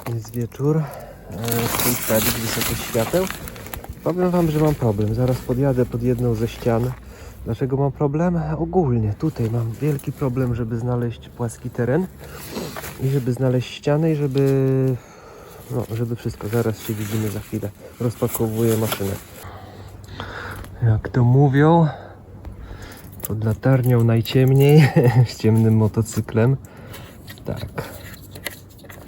Jest wieczór. Chcę ustawić wysokość świateł. Powiem wam, że mam problem. Zaraz podjadę pod jedną ze ścian. Dlaczego mam problem? Ogólnie tutaj mam wielki problem, żeby znaleźć płaski teren i żeby znaleźć ścianę i żeby wszystko. Zaraz się widzimy za chwilę. Rozpakowuję maszynę. Jak to mówią, pod latarnią najciemniej, z ciemnym motocyklem. Tak.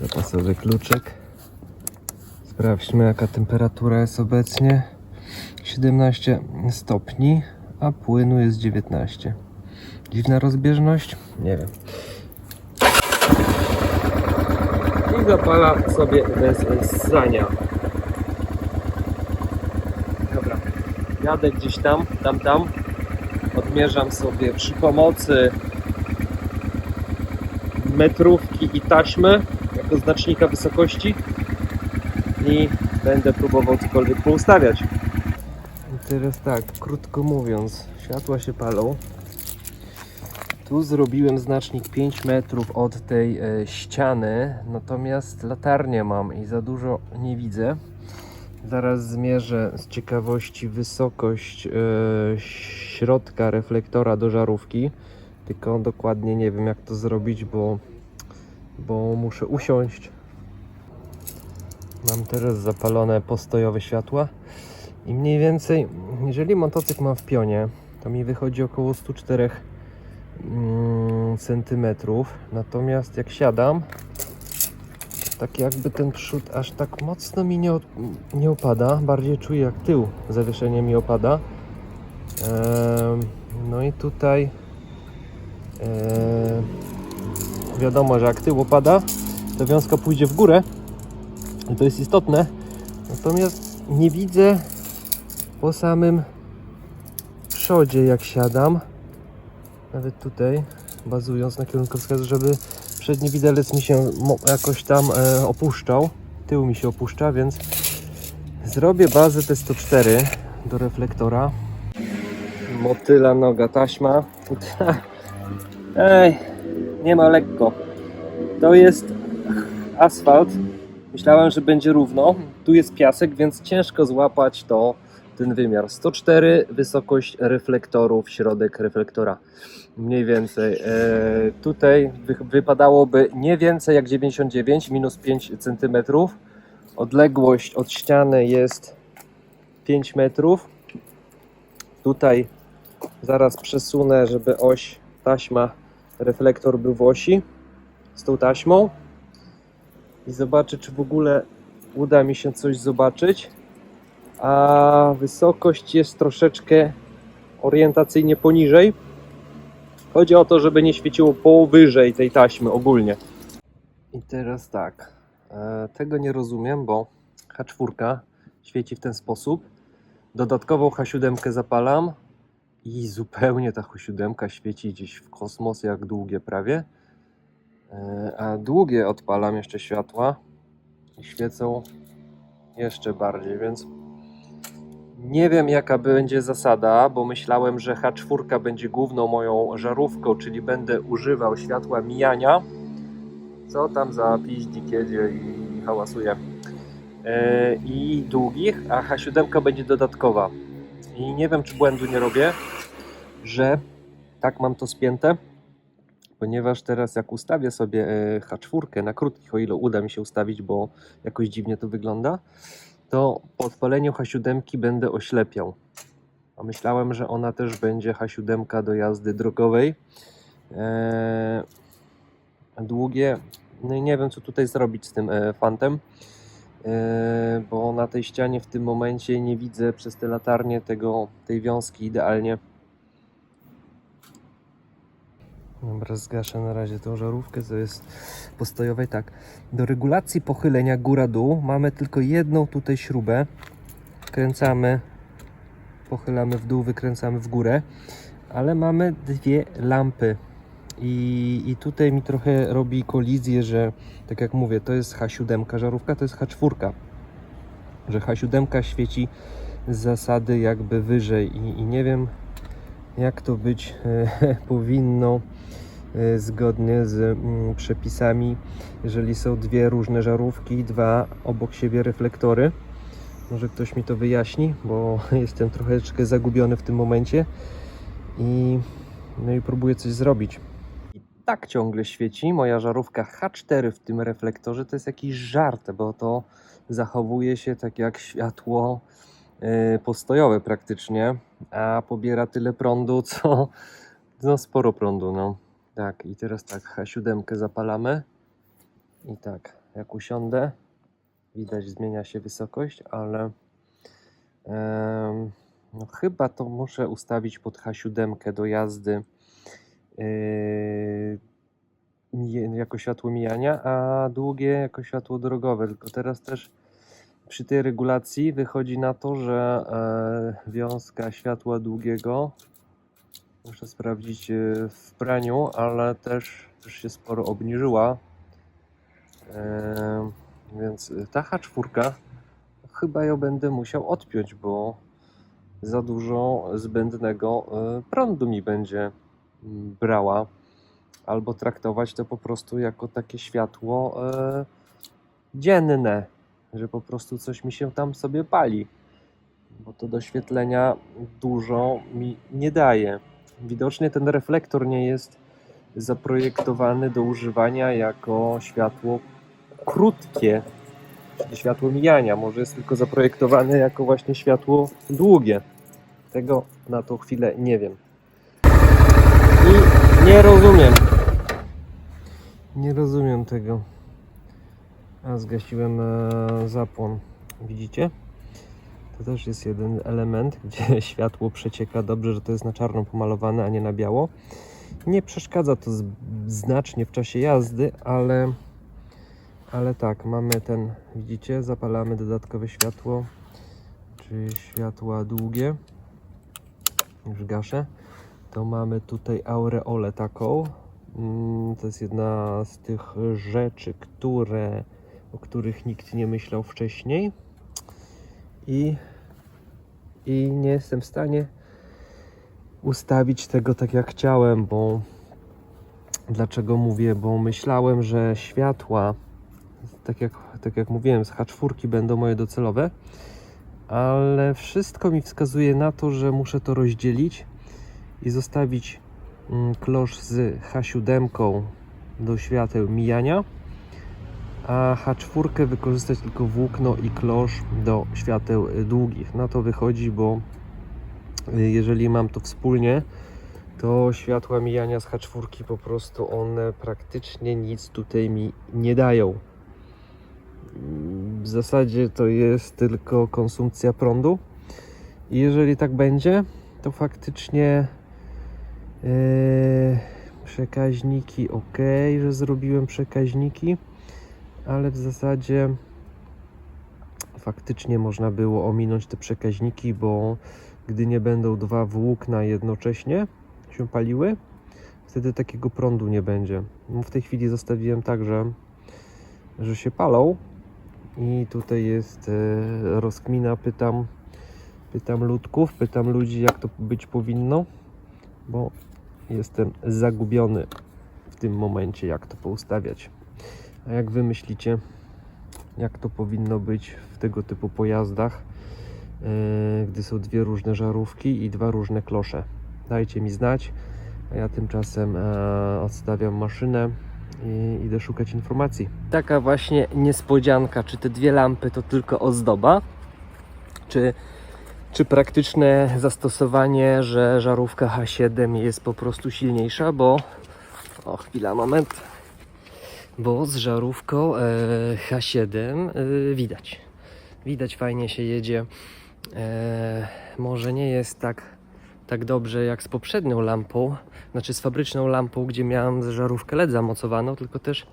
Zapasowy kluczyk. Sprawdźmy, jaka temperatura jest obecnie. 17 stopni, a płynu jest 19. Dziwna rozbieżność? Nie wiem. I zapala sobie bez ssania. Dobra. Jadę gdzieś tam. Odmierzam sobie przy pomocy metrówki i taśmy jako znacznika wysokości i będę próbował cokolwiek poustawiać. I teraz tak, krótko mówiąc, światła się palą. Tu zrobiłem znacznik 5 metrów od tej ściany, natomiast latarnię mam i za dużo nie widzę. Zaraz zmierzę z ciekawości wysokość środka reflektora do żarówki, tylko dokładnie nie wiem, jak to zrobić, bo muszę usiąść. Mam teraz zapalone postojowe światła i mniej więcej, jeżeli motocykl mam w pionie, to mi wychodzi około 104 cm, natomiast jak siadam, tak jakby ten przód aż tak mocno mi nie opada, bardziej czuję, jak tył zawieszenie mi opada. No i tutaj wiadomo, że jak tył opada, to wiązka pójdzie w górę i to jest istotne, natomiast nie widzę po samym przodzie, jak siadam, nawet tutaj bazując na kierunkowskazu, żeby przedni widelec mi się jakoś tam opuszczał, tył mi się opuszcza, więc zrobię bazę T104 do reflektora. Motyla noga taśma. Ej, nie ma lekko. To jest asfalt. Myślałem, że będzie równo. Tu jest piasek, więc ciężko złapać ten wymiar. 104 wysokość reflektorów, środek reflektora. Mniej więcej. Tutaj wypadałoby nie więcej jak 99, minus 5 cm. Odległość od ściany jest 5 metrów. Tutaj zaraz przesunę, żeby oś taśma, reflektor był w osi z tą taśmą. I zobaczę, czy w ogóle uda mi się coś zobaczyć. A wysokość jest troszeczkę orientacyjnie poniżej. Chodzi o to, żeby nie świeciło powyżej tej taśmy ogólnie. I teraz tak, tego nie rozumiem, bo H4 świeci w ten sposób. Dodatkową H7 zapalam i zupełnie ta H7 świeci gdzieś w kosmos, jak długie prawie. A długie odpalam jeszcze światła i świecą jeszcze bardziej, więc nie wiem, jaka będzie zasada, bo myślałem, że H4 będzie główną moją żarówką, czyli będę używał światła mijania. Co tam za piździk jedzie i hałasuje. I długich, a H7 będzie dodatkowa. I nie wiem, czy błędu nie robię, że tak mam to spięte, ponieważ teraz jak ustawię sobie H4 na krótkich, o ile uda mi się ustawić, bo jakoś dziwnie to wygląda, to po odpaleniu H7 będę oślepiał. A myślałem, że ona też będzie H7 do jazdy drogowej. Długie, no i nie wiem, co tutaj zrobić z tym fantem, bo na tej ścianie w tym momencie nie widzę przez te latarnie tej wiązki idealnie. Dobra, zgaszę na razie tą żarówkę, co jest postojowej. Tak, do regulacji pochylenia góra-dół mamy tylko jedną tutaj śrubę. Kręcamy, pochylamy w dół, wykręcamy w górę, ale mamy dwie lampy. I tutaj mi trochę robi kolizję, że tak jak mówię, to jest H7 żarówka, to jest H4. Że H7 świeci z zasady jakby wyżej i nie wiem, jak to być powinno. zgodnie z przepisami, jeżeli są dwie różne żarówki, dwa obok siebie reflektory. Może ktoś mi to wyjaśni, bo jestem troszeczkę zagubiony w tym momencie i próbuję coś zrobić. I tak ciągle świeci moja żarówka H4 w tym reflektorze. To jest jakiś żart, bo to zachowuje się tak jak światło postojowe praktycznie, a pobiera tyle prądu, co sporo prądu, no. Tak, i teraz tak, H7 zapalamy i tak, jak usiądę, widać, zmienia się wysokość, ale no chyba to muszę ustawić pod H7 do jazdy jako światło mijania, a długie jako światło drogowe. Tylko teraz też przy tej regulacji wychodzi na to, że wiązka światła długiego muszę sprawdzić w praniu, ale też się sporo obniżyła. Więc ta H4 chyba ją będę musiał odpiąć, bo za dużo zbędnego prądu mi będzie brała. Albo traktować to po prostu jako takie światło dzienne, że po prostu coś mi się tam sobie pali, bo to doświetlenia dużo mi nie daje. Widocznie ten reflektor nie jest zaprojektowany do używania jako światło krótkie, czyli światło mijania. Może jest tylko zaprojektowany jako właśnie światło długie. Tego na tą chwilę nie wiem. I nie rozumiem. Nie rozumiem tego. A zgasiłem zapłon. Widzicie? To też jest jeden element, gdzie światło przecieka. Dobrze, że to jest na czarno pomalowane, a nie na biało. Nie przeszkadza to znacznie w czasie jazdy, ale tak, mamy ten, widzicie, zapalamy dodatkowe światło, czyli światła długie. Już gaszę. To mamy tutaj aureolę taką. To jest jedna z tych rzeczy, o których nikt nie myślał wcześniej. I nie jestem w stanie ustawić tego tak jak chciałem, bo dlaczego mówię? Bo myślałem, że światła, tak jak mówiłem, z H4 będą moje docelowe, ale wszystko mi wskazuje na to, że muszę to rozdzielić i zostawić klosz z H7 do świateł mijania, a H4 wykorzystać tylko włókno i klosz do świateł długich. Na to wychodzi, bo jeżeli mam to wspólnie, to światła mijania z H4 po prostu one praktycznie nic tutaj mi nie dają. W zasadzie to jest tylko konsumpcja prądu i jeżeli tak będzie, to faktycznie przekaźniki ok, że zrobiłem przekaźniki, ale w zasadzie faktycznie można było ominąć te przekaźniki, bo gdy nie będą dwa włókna jednocześnie się paliły, wtedy takiego prądu nie będzie. W tej chwili zostawiłem tak, że się palą i tutaj jest rozkmina, pytam ludków, pytam ludzi, jak to być powinno, bo jestem zagubiony w tym momencie, jak to poustawiać. A jak wy myślicie, jak to powinno być w tego typu pojazdach, gdy są dwie różne żarówki i dwa różne klosze? Dajcie mi znać, a ja tymczasem odstawiam maszynę i idę szukać informacji. Taka właśnie niespodzianka, czy te dwie lampy to tylko ozdoba, czy praktyczne zastosowanie, że żarówka H7 jest po prostu silniejsza, bo moment, bo z żarówką H7 widać fajnie się jedzie. Może nie jest tak dobrze jak z poprzednią lampą, znaczy z fabryczną lampą, gdzie miałem żarówkę LED zamocowaną, tylko też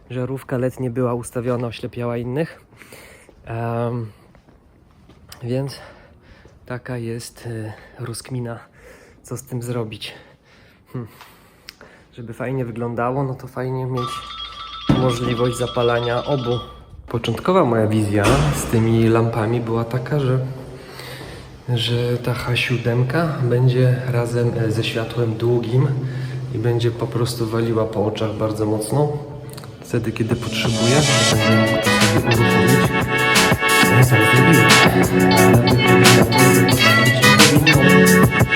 żarówka LED nie była ustawiona, oślepiała innych. Więc taka jest rozkmina, co z tym zrobić. Żeby fajnie wyglądało, no to fajnie mieć możliwość zapalania obu. Początkowa moja wizja z tymi lampami była taka, że ta H7 będzie razem ze światłem długim i będzie po prostu waliła po oczach bardzo mocno. Wtedy, kiedy potrzebuję, będę mógł to sobie uruchomić. Ja tak zrobiłem. Ale wygląda na to, że to powinno